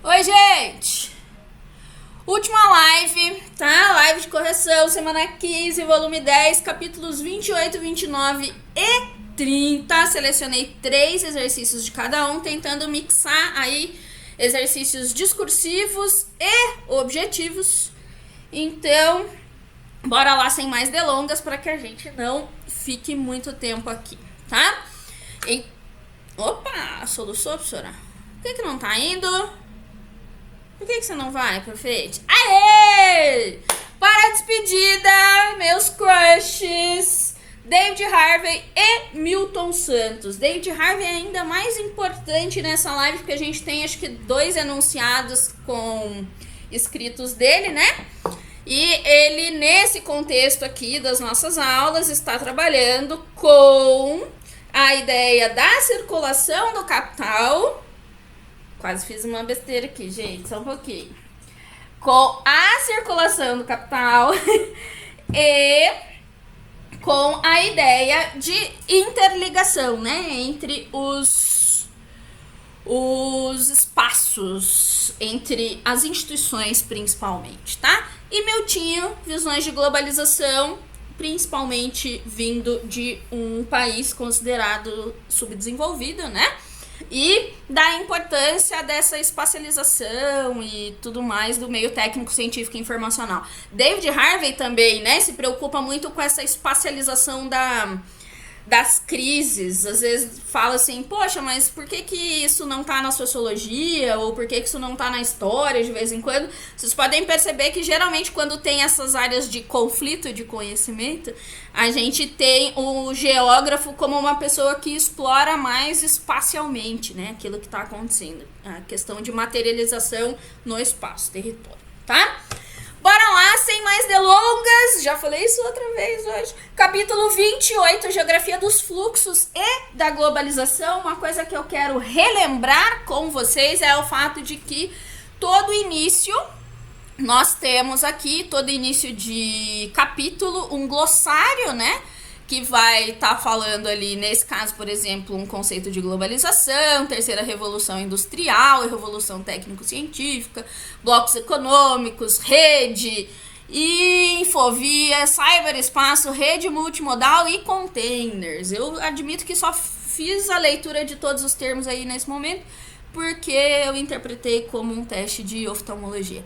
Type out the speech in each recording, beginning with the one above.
Oi, gente! Última live, tá? Live de correção, semana 15, volume 10, capítulos 28, 29 e 30. Selecionei 3 exercícios de cada um, tentando mixar aí exercícios discursivos e objetivos. Então, bora lá sem mais delongas para que a gente não fique muito tempo aqui, tá? Opa, soluçou, professora? Por que não tá indo? Por que você não vai, perfeito? Aê! Para a despedida, meus crushes, David Harvey e Milton Santos. David Harvey é ainda mais importante nessa live, porque a gente tem acho que 2 enunciados com escritos dele, né? E ele, nesse contexto aqui das nossas aulas, está trabalhando com a ideia da circulação do capital. Quase fiz uma besteira aqui, gente, só um pouquinho. Com a circulação do capital e com a ideia de interligação, né, entre os espaços, entre as instituições principalmente, tá? E Miltinho, visões de globalização, principalmente vindo de um país considerado subdesenvolvido, né? E da importância dessa espacialização e tudo mais do meio técnico, científico e informacional. David Harvey também, né, se preocupa muito com essa espacialização das crises. Às vezes fala assim, poxa, mas por que isso não tá na sociologia? Ou por que isso não tá na história de vez em quando? Vocês podem perceber que geralmente quando tem essas áreas de conflito de conhecimento, a gente tem o geógrafo como uma pessoa que explora mais espacialmente, né, aquilo que tá acontecendo. A questão de materialização no espaço, território, tá? Bora lá, sem mais delongas, já falei isso outra vez hoje. Capítulo 28, Geografia dos Fluxos e da Globalização. Uma coisa que eu quero relembrar com vocês é o fato de que todo início, nós temos aqui, todo início de capítulo, um glossário, né? Que vai estar falando ali, nesse caso, por exemplo, um conceito de globalização, terceira revolução industrial, revolução técnico-científica, blocos econômicos, rede, infovia, cyberespaço, rede multimodal e containers. Eu admito que só fiz a leitura de todos os termos aí nesse momento, porque eu interpretei como um teste de oftalmologia.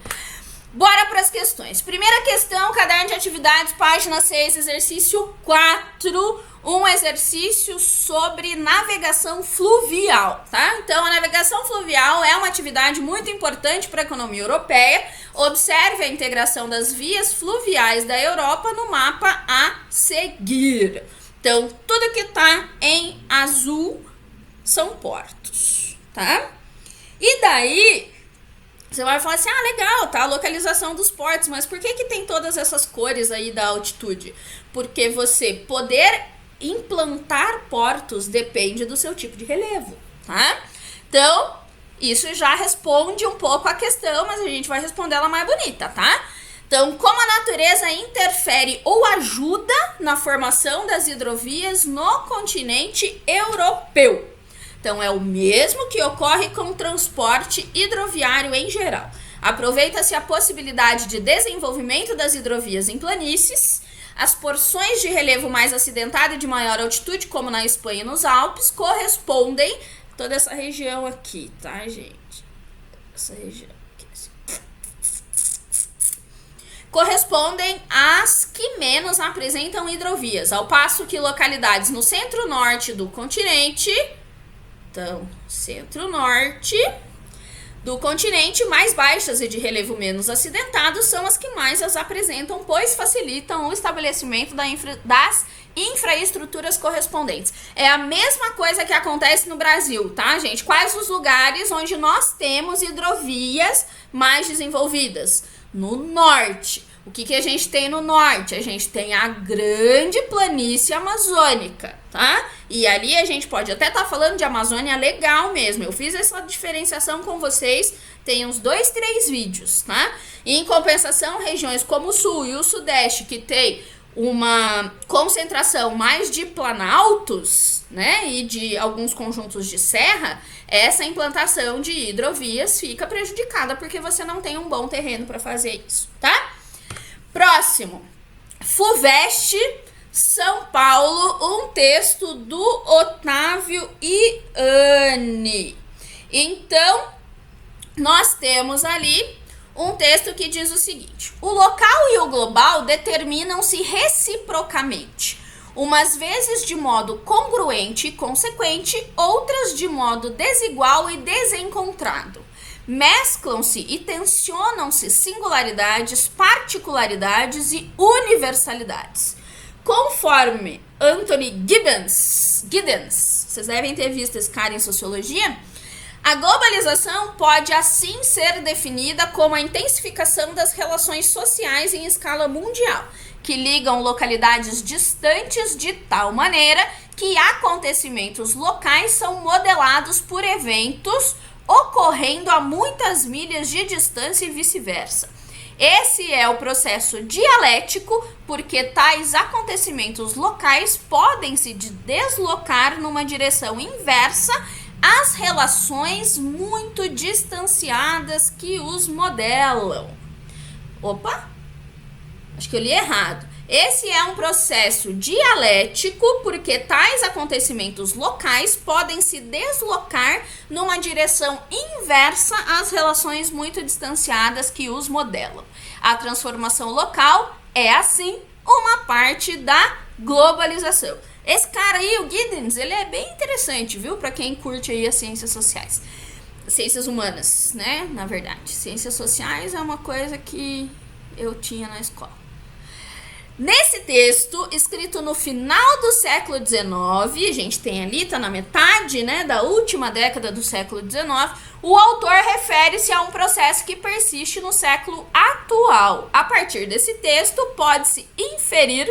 Bora para as questões. Primeira questão, caderno de atividades, página 6, exercício 4. Um exercício sobre navegação fluvial, tá? Então, a navegação fluvial é uma atividade muito importante para a economia europeia. Observe a integração das vias fluviais da Europa no mapa a seguir. Então, tudo que tá em azul são portos, tá? E daí você vai falar assim, legal, tá, a localização dos portos, mas por que tem todas essas cores aí da altitude? Porque você poder implantar portos depende do seu tipo de relevo, tá? Então, isso já responde um pouco a questão, mas a gente vai responder ela mais bonita, tá? Então, como a natureza interfere ou ajuda na formação das hidrovias no continente europeu? Então, é o mesmo que ocorre com o transporte hidroviário em geral. Aproveita-se a possibilidade de desenvolvimento das hidrovias em planícies. As porções de relevo mais acidentado e de maior altitude, como na Espanha e nos Alpes, correspondem toda essa região aqui, tá, gente? Essa região aqui, assim. Correspondem às que menos apresentam hidrovias, ao passo que localidades no centro-norte do continente... Então, centro-norte do continente, mais baixas e de relevo menos acidentado são as que mais as apresentam, pois facilitam o estabelecimento das infraestruturas correspondentes. É a mesma coisa que acontece no Brasil, tá, gente? Quais os lugares onde nós temos hidrovias mais desenvolvidas? No norte. O que a gente tem no norte? A gente tem a grande planície amazônica, tá? E ali a gente pode até estar falando de Amazônia legal mesmo. Eu fiz essa diferenciação com vocês, tem uns 2, 3 vídeos, tá? E em compensação, regiões como o sul e o sudeste, que tem uma concentração mais de planaltos, né, e de alguns conjuntos de serra, essa implantação de hidrovias fica prejudicada porque você não tem um bom terreno para fazer isso, tá? Próximo, FUVEST, São Paulo, um texto do Otávio Iane. Então, nós temos ali um texto que diz o seguinte: o local e o global determinam-se reciprocamente, umas vezes de modo congruente e consequente, outras de modo desigual e desencontrado. Mesclam-se e tensionam-se singularidades, particularidades e universalidades. Conforme Anthony Giddens, vocês devem ter visto esse cara em sociologia, a globalização pode assim ser definida como a intensificação das relações sociais em escala mundial, que ligam localidades distantes de tal maneira que acontecimentos locais são modelados por eventos ocorrendo a muitas milhas de distância e vice-versa. Esse é o processo dialético, porque tais acontecimentos locais podem se deslocar numa direção inversa às relações muito distanciadas que os modelam. Opa! Acho que eu li errado. Esse é um processo dialético, porque tais acontecimentos locais podem se deslocar numa direção inversa às relações muito distanciadas que os modelam. A transformação local é, assim, uma parte da globalização. Esse cara aí, o Giddens, ele é bem interessante, viu? Para quem curte aí as ciências sociais. Ciências humanas, né? Na verdade. Ciências sociais é uma coisa que eu tinha na escola. Nesse texto, escrito no final do século XIX, a gente tem ali, tá na metade, né, da última década do século XIX, o autor refere-se a um processo que persiste no século atual. A partir desse texto, pode-se inferir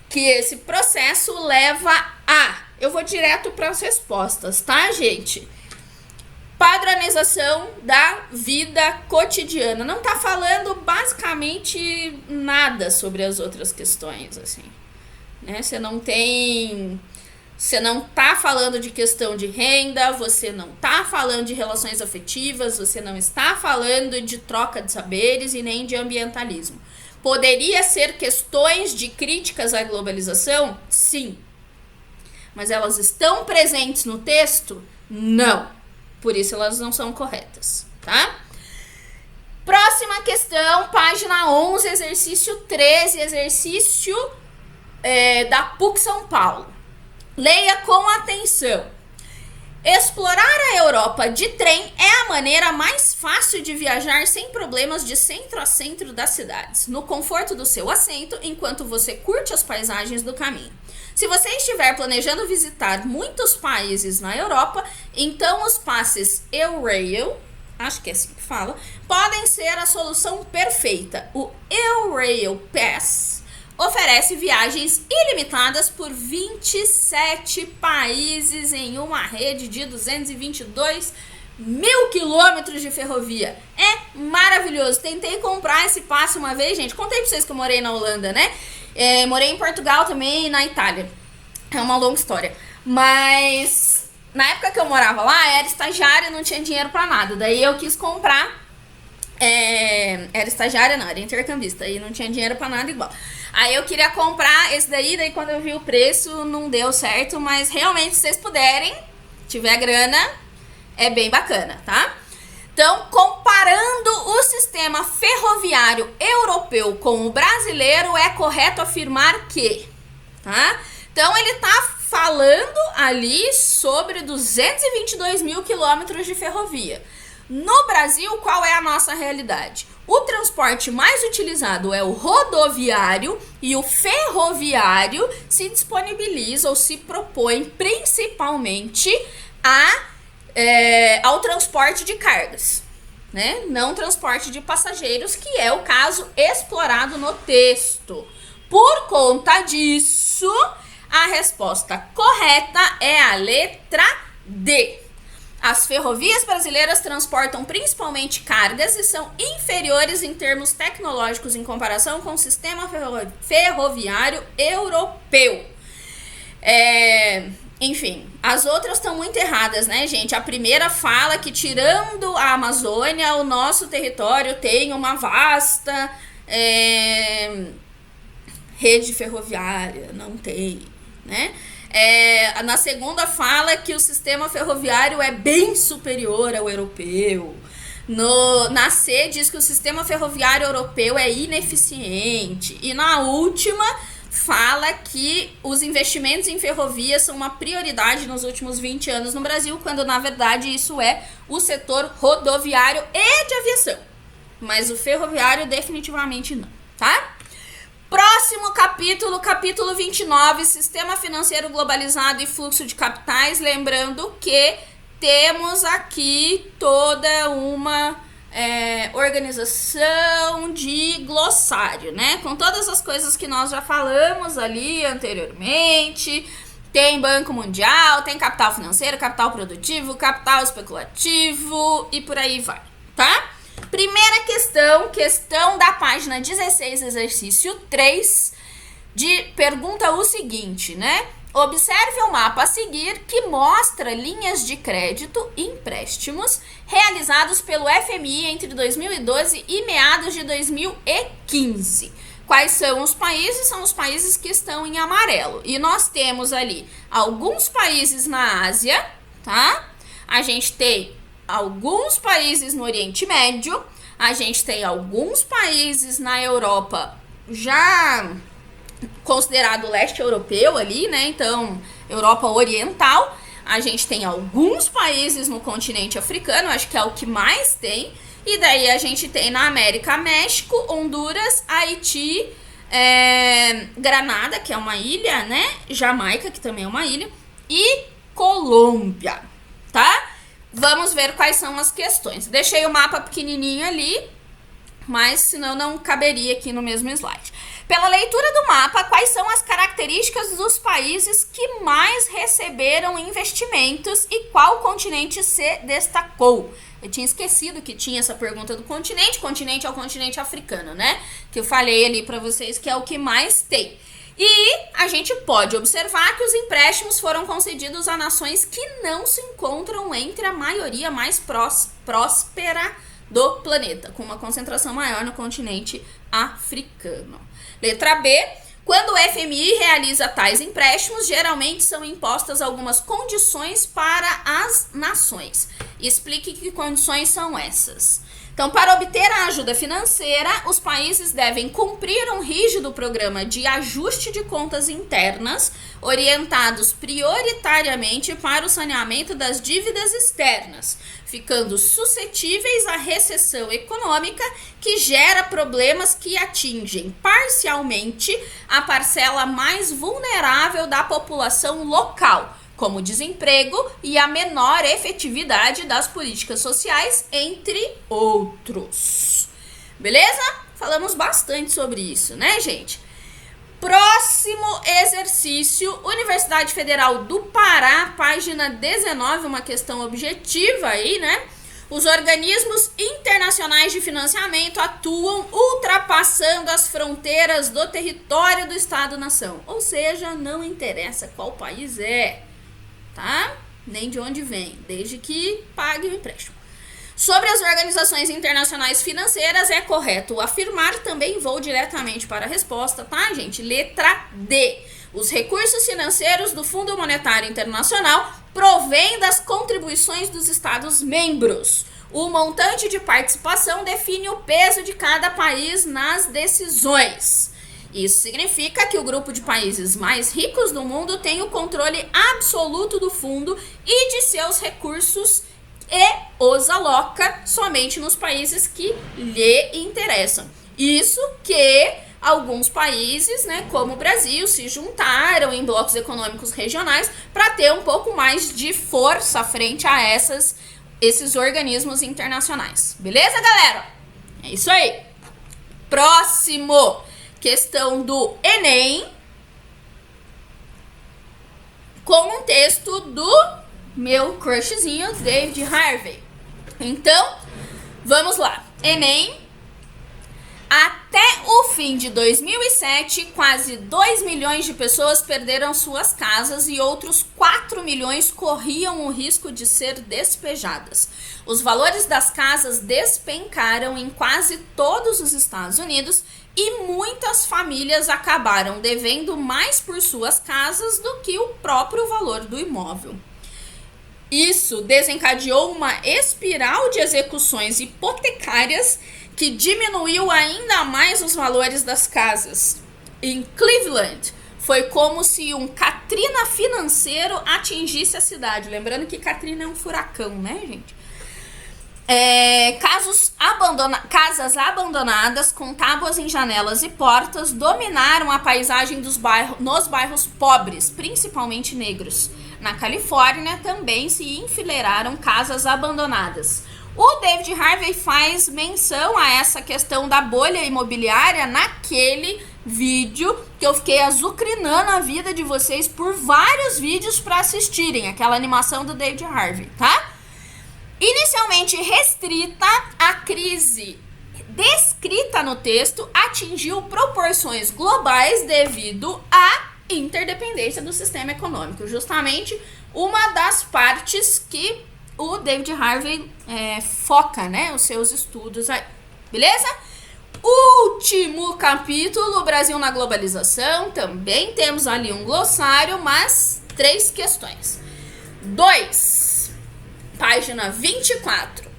que esse processo leva a... Eu vou direto para as respostas, tá, gente? Padronização da vida cotidiana. Não tá falando basicamente nada sobre as outras questões, assim, né? Você não tá falando de questão de renda, você não tá falando de relações afetivas, você não está falando de troca de saberes e nem de ambientalismo. Poderia ser questões de críticas à globalização? Sim. Mas elas estão presentes no texto? Não. Por isso elas não são corretas, tá? Próxima questão, página 11, exercício 13, exercício da PUC São Paulo. Leia com atenção. Explorar a Europa de trem é a maneira mais fácil de viajar sem problemas de centro a centro das cidades, no conforto do seu assento, enquanto você curte as paisagens do caminho. Se você estiver planejando visitar muitos países na Europa, então os passes Eurail, acho que é assim que fala, podem ser a solução perfeita. O Eurail Pass oferece viagens ilimitadas por 27 países em uma rede de 222 mil quilômetros de ferrovia. É maravilhoso. Tentei comprar esse passe uma vez, gente. Contei pra vocês que eu morei na Holanda, né? Morei em Portugal também e na Itália. É uma longa história. Mas na época que eu morava lá, era estagiária e não tinha dinheiro pra nada. Daí eu quis comprar. Era estagiária, não, era intercambista. E não tinha dinheiro pra nada igual. Aí eu queria comprar esse daí quando eu vi o preço não deu certo. Mas realmente, se vocês puderem, tiver grana, é bem bacana, tá? Então, comparando o sistema ferroviário europeu com o brasileiro, é correto afirmar que, tá? Então, ele tá falando ali sobre 222 mil quilômetros de ferrovia. No Brasil, qual é a nossa realidade? O transporte mais utilizado é o rodoviário e o ferroviário se disponibiliza ou se propõe principalmente ao transporte de cargas, né? Não transporte de passageiros, que é o caso explorado no texto. Por conta disso, a resposta correta é a letra D. As ferrovias brasileiras transportam principalmente cargas e são inferiores em termos tecnológicos em comparação com o sistema ferroviário europeu. Enfim, As outras estão muito erradas, né, gente? A primeira fala que, tirando a Amazônia, o nosso território tem uma vasta rede ferroviária. Não tem, né? Na segunda fala que o sistema ferroviário é bem superior ao europeu. Na C diz que o sistema ferroviário europeu é ineficiente. E na última fala que os investimentos em ferrovias são uma prioridade nos últimos 20 anos no Brasil, quando na verdade isso é o setor rodoviário e de aviação. Mas o ferroviário definitivamente não, tá? Próximo capítulo, capítulo 29, Sistema Financeiro Globalizado e Fluxo de Capitais. Lembrando que temos aqui toda uma organização de glossário, né? Com todas as coisas que nós já falamos ali anteriormente. Tem Banco Mundial, tem capital financeiro, capital produtivo, capital especulativo e por aí vai, tá? Primeira questão da página 16, exercício 3, pergunta o seguinte, né? Observe o mapa a seguir que mostra linhas de crédito e empréstimos realizados pelo FMI entre 2012 e meados de 2015. Quais são os países? São os países que estão em amarelo. E nós temos ali alguns países na Ásia, tá? A gente tem alguns países no Oriente Médio, a gente tem alguns países na Europa já considerado leste europeu ali, né? Então, Europa Oriental. A gente tem alguns países no continente africano, acho que é o que mais tem. E daí a gente tem na América, México, Honduras, Haiti, Granada, que é uma ilha, né? Jamaica, que também é uma ilha, e Colômbia, tá? Vamos ver quais são as questões. Deixei o mapa pequenininho ali, mas senão não caberia aqui no mesmo slide. Pela leitura do mapa, quais são as características dos países que mais receberam investimentos e qual continente se destacou? Eu tinha esquecido que tinha essa pergunta do continente. Continente é o continente africano, né? Que eu falei ali pra vocês que é o que mais tem. E a gente pode observar que os empréstimos foram concedidos a nações que não se encontram entre a maioria mais próspera do planeta, com uma concentração maior no continente africano. Letra B. Quando o FMI realiza tais empréstimos, geralmente são impostas algumas condições para as nações. Explique que condições são essas. Então, para obter a ajuda financeira, os países devem cumprir um rígido programa de ajuste de contas internas, orientados prioritariamente para o saneamento das dívidas externas, ficando suscetíveis à recessão econômica que gera problemas que atingem parcialmente a parcela mais vulnerável da população local, como desemprego e a menor efetividade das políticas sociais, entre outros. Beleza? Falamos bastante sobre isso, né, gente? Próximo exercício, Universidade Federal do Pará, página 19, uma questão objetiva aí, né? Os organismos internacionais de financiamento atuam ultrapassando as fronteiras do território do Estado-nação. Ou seja, não interessa qual país é, tá? Nem de onde vem, desde que pague o empréstimo. Sobre as organizações internacionais financeiras, é correto afirmar, também vou diretamente para a resposta, tá, gente? Letra D. Os recursos financeiros do Fundo Monetário Internacional provêm das contribuições dos Estados-membros. O montante de participação define o peso de cada país nas decisões. Isso significa que o grupo de países mais ricos do mundo tem o controle absoluto do fundo e de seus recursos e os aloca somente nos países que lhe interessam. Isso que alguns países, né, como o Brasil, se juntaram em blocos econômicos regionais para ter um pouco mais de força frente a esses organismos internacionais. Beleza, galera? É isso aí. Próximo, questão do Enem, com um texto do meu crushzinho, David Harvey. Então, vamos lá. Enem, a Até o fim de 2007, quase 2 milhões de pessoas perderam suas casas e outros 4 milhões corriam o risco de ser despejadas. Os valores das casas despencaram em quase todos os Estados Unidos e muitas famílias acabaram devendo mais por suas casas do que o próprio valor do imóvel. Isso desencadeou uma espiral de execuções hipotecárias que diminuiu ainda mais os valores das casas. Em Cleveland, foi como se um Katrina financeiro atingisse a cidade. Lembrando que Katrina é um furacão, né, gente? Casas abandonadas com tábuas em janelas e portas dominaram a paisagem nos bairros pobres, principalmente negros. Na Califórnia também se enfileiraram casas abandonadas. O David Harvey faz menção a essa questão da bolha imobiliária naquele vídeo que eu fiquei azucrinando a vida de vocês por vários vídeos para assistirem, aquela animação do David Harvey, tá? Inicialmente restrita, a crise descrita no texto atingiu proporções globais devido à interdependência do sistema econômico. Justamente uma das partes que o David Harvey foca, né, os seus estudos aí. Beleza? Último capítulo, Brasil na globalização. Também temos ali um glossário, mas 3 questões. 2. Página 24.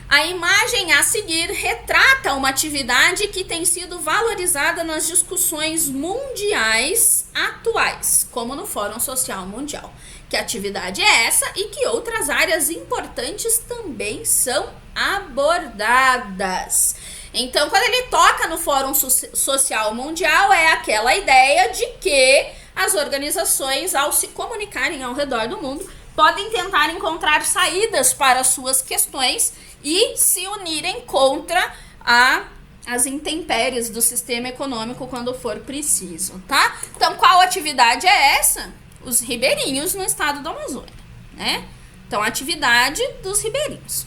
A imagem a seguir retrata uma atividade que tem sido valorizada nas discussões mundiais atuais, como no Fórum Social Mundial. Que atividade é essa e que outras áreas importantes também são abordadas. Então, quando ele toca no Fórum Social Mundial, é aquela ideia de que as organizações, ao se comunicarem ao redor do mundo, podem tentar encontrar saídas para suas questões e se unirem contra as intempéries do sistema econômico quando for preciso, tá? Então, qual atividade é essa? Os ribeirinhos no estado do Amazônia, né? Então, a atividade dos ribeirinhos.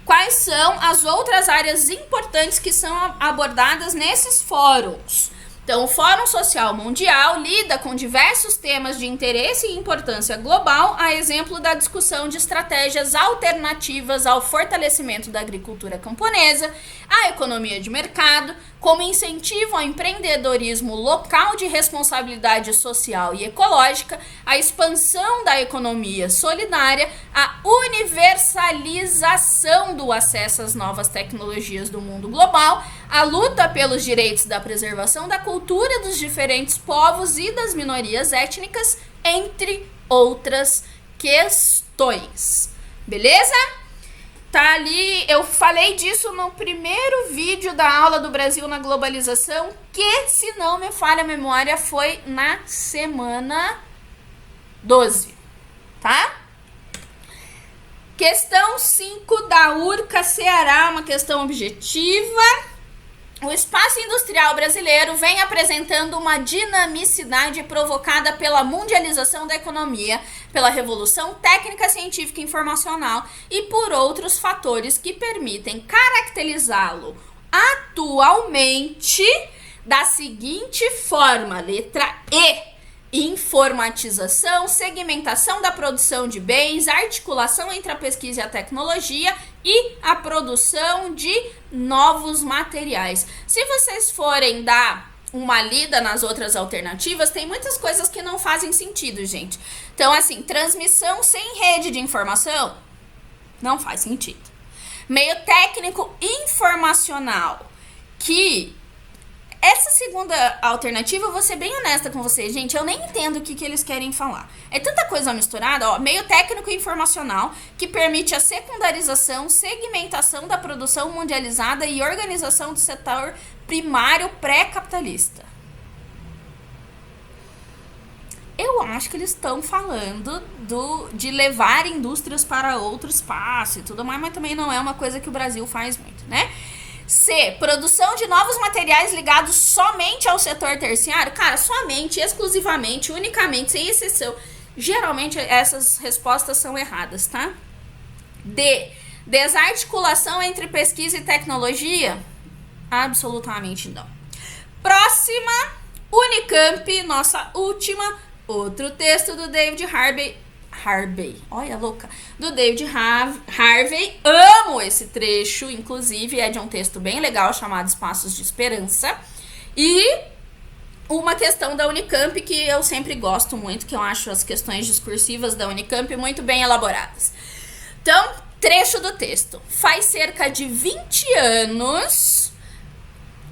Quais são as outras áreas importantes que são abordadas nesses fóruns? Então, o Fórum Social Mundial lida com diversos temas de interesse e importância global, a exemplo da discussão de estratégias alternativas ao fortalecimento da agricultura camponesa, a economia de mercado, como incentivo ao empreendedorismo local de responsabilidade social e ecológica, a expansão da economia solidária, a universalização do acesso às novas tecnologias do mundo global, a luta pelos direitos da preservação da cultura dos diferentes povos e das minorias étnicas, entre outras questões. Beleza? Tá ali, eu falei disso no primeiro vídeo da aula do Brasil na globalização, que, se não me falha a memória, foi na semana 12, tá? Questão 5 da URCA Ceará, uma questão objetiva. O espaço industrial brasileiro vem apresentando uma dinamicidade provocada pela mundialização da economia, pela revolução técnica, científica e informacional e por outros fatores que permitem caracterizá-lo atualmente da seguinte forma, letra E: informatização, segmentação da produção de bens, articulação entre a pesquisa e a tecnologia e a produção de novos materiais. Se vocês forem dar uma lida nas outras alternativas, tem muitas coisas que não fazem sentido, gente. Então, assim, transmissão sem rede de informação não faz sentido. Meio técnico informacional, que essa segunda alternativa, eu vou ser bem honesta com vocês, gente, eu nem entendo o que eles querem falar. É tanta coisa misturada, ó, meio técnico e informacional, que permite a secundarização, segmentação da produção mundializada e organização do setor primário pré-capitalista. Eu acho que eles estão falando de levar indústrias para outro espaço e tudo mais, mas também não é uma coisa que o Brasil faz muito, né? C. Produção de novos materiais ligados somente ao setor terciário. Cara, somente, exclusivamente, unicamente, sem exceção. Geralmente essas respostas são erradas, tá? D. Desarticulação entre pesquisa e tecnologia. Absolutamente não. Próxima, Unicamp, nossa última, outro texto do David Harvey, olha louca, do David Harvey, amo esse trecho, inclusive é de um texto bem legal chamado Espaços de Esperança, e uma questão da Unicamp que eu sempre gosto muito, que eu acho as questões discursivas da Unicamp muito bem elaboradas. Então, trecho do texto, faz cerca de 20 anos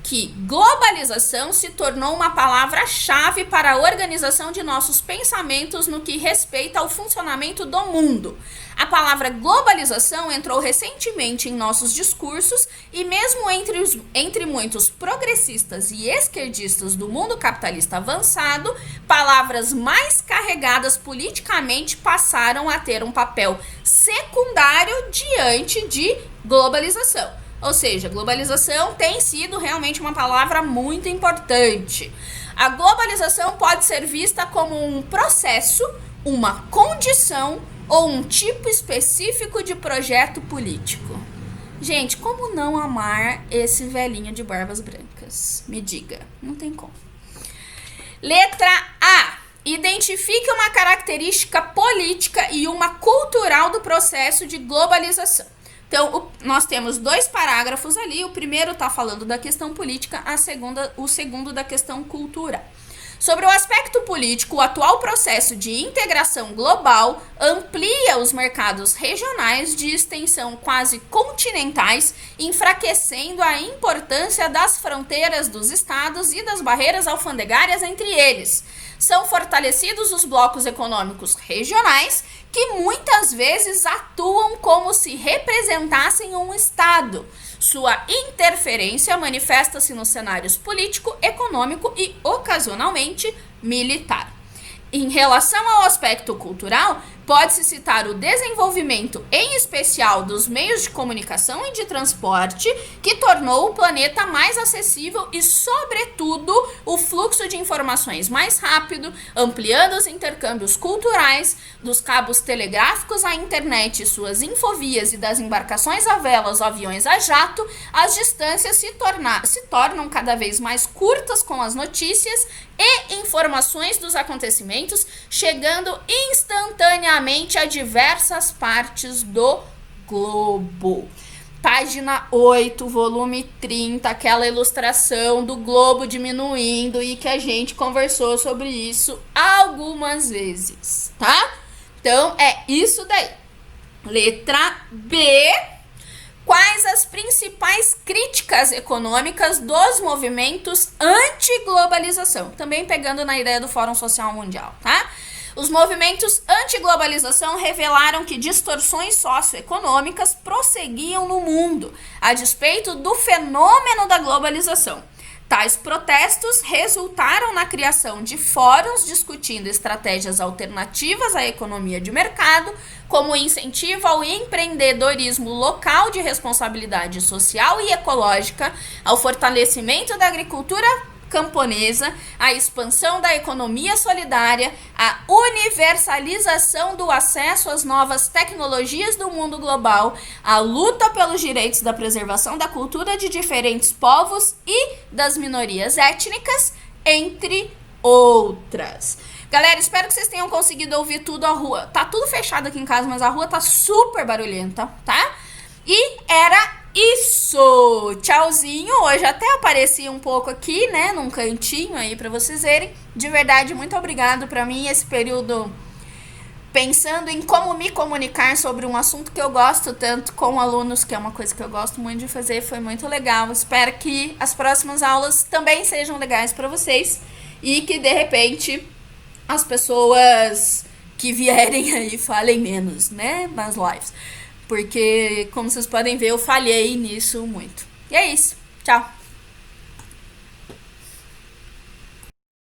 que globalização se tornou uma palavra-chave para a organização de nossos pensamentos no que respeita ao funcionamento do mundo. A palavra globalização entrou recentemente em nossos discursos e mesmo entre muitos progressistas e esquerdistas do mundo capitalista avançado, palavras mais carregadas politicamente passaram a ter um papel secundário diante de globalização. Ou seja, globalização tem sido realmente uma palavra muito importante. A globalização pode ser vista como um processo, uma condição ou um tipo específico de projeto político. Gente, como não amar esse velhinho de barbas brancas? Me diga, não tem como. Letra A. Identifique uma característica política e uma cultural do processo de globalização. Então, nós temos 2 parágrafos ali. O primeiro está falando da questão política, o segundo da questão cultural. Sobre o aspecto político, o atual processo de integração global amplia os mercados regionais de extensão quase continentais, enfraquecendo a importância das fronteiras dos estados e das barreiras alfandegárias entre eles. São fortalecidos os blocos econômicos regionais, que muitas vezes atuam como se representassem um Estado. Sua interferência manifesta-se nos cenários político, econômico e, ocasionalmente, militar. Em relação ao aspecto cultural, pode-se citar o desenvolvimento, em especial, dos meios de comunicação e de transporte, que tornou o planeta mais acessível e, sobretudo, o fluxo de informações mais rápido, ampliando os intercâmbios culturais, dos cabos telegráficos à internet e suas infovias e das embarcações a vela aos aviões a jato, as distâncias se tornam cada vez mais curtas com as notícias e informações dos acontecimentos, chegando instantaneamente a diversas partes do globo. Página 8, volume 30, aquela ilustração do globo diminuindo e que a gente conversou sobre isso algumas vezes, tá? Então, é isso daí. Letra B. Quais as principais críticas econômicas dos movimentos anti-globalização? Também pegando na ideia do Fórum Social Mundial, tá? Os movimentos anti-globalização revelaram que distorções socioeconômicas prosseguiam no mundo, a despeito do fenômeno da globalização. Tais protestos resultaram na criação de fóruns discutindo estratégias alternativas à economia de mercado, como incentivo ao empreendedorismo local de responsabilidade social e ecológica, ao fortalecimento da agricultura camponesa, a expansão da economia solidária, a universalização do acesso às novas tecnologias do mundo global, a luta pelos direitos da preservação da cultura de diferentes povos e das minorias étnicas, entre outras. Galera, espero que vocês tenham conseguido ouvir tudo. A rua tá tudo fechado aqui em casa, mas a rua tá super barulhenta, tá? E era isso, tchauzinho. Hoje até apareci um pouco aqui, né, num cantinho aí pra vocês verem. De verdade, muito obrigado. Pra mim, esse período pensando em como me comunicar sobre um assunto que eu gosto tanto com alunos, que é uma coisa que eu gosto muito de fazer, foi muito legal. Espero que as próximas aulas também sejam legais pra vocês e que, de repente, as pessoas que vierem aí falem menos, né, nas lives. Porque, como vocês podem ver, eu falhei nisso muito. E é isso. Tchau.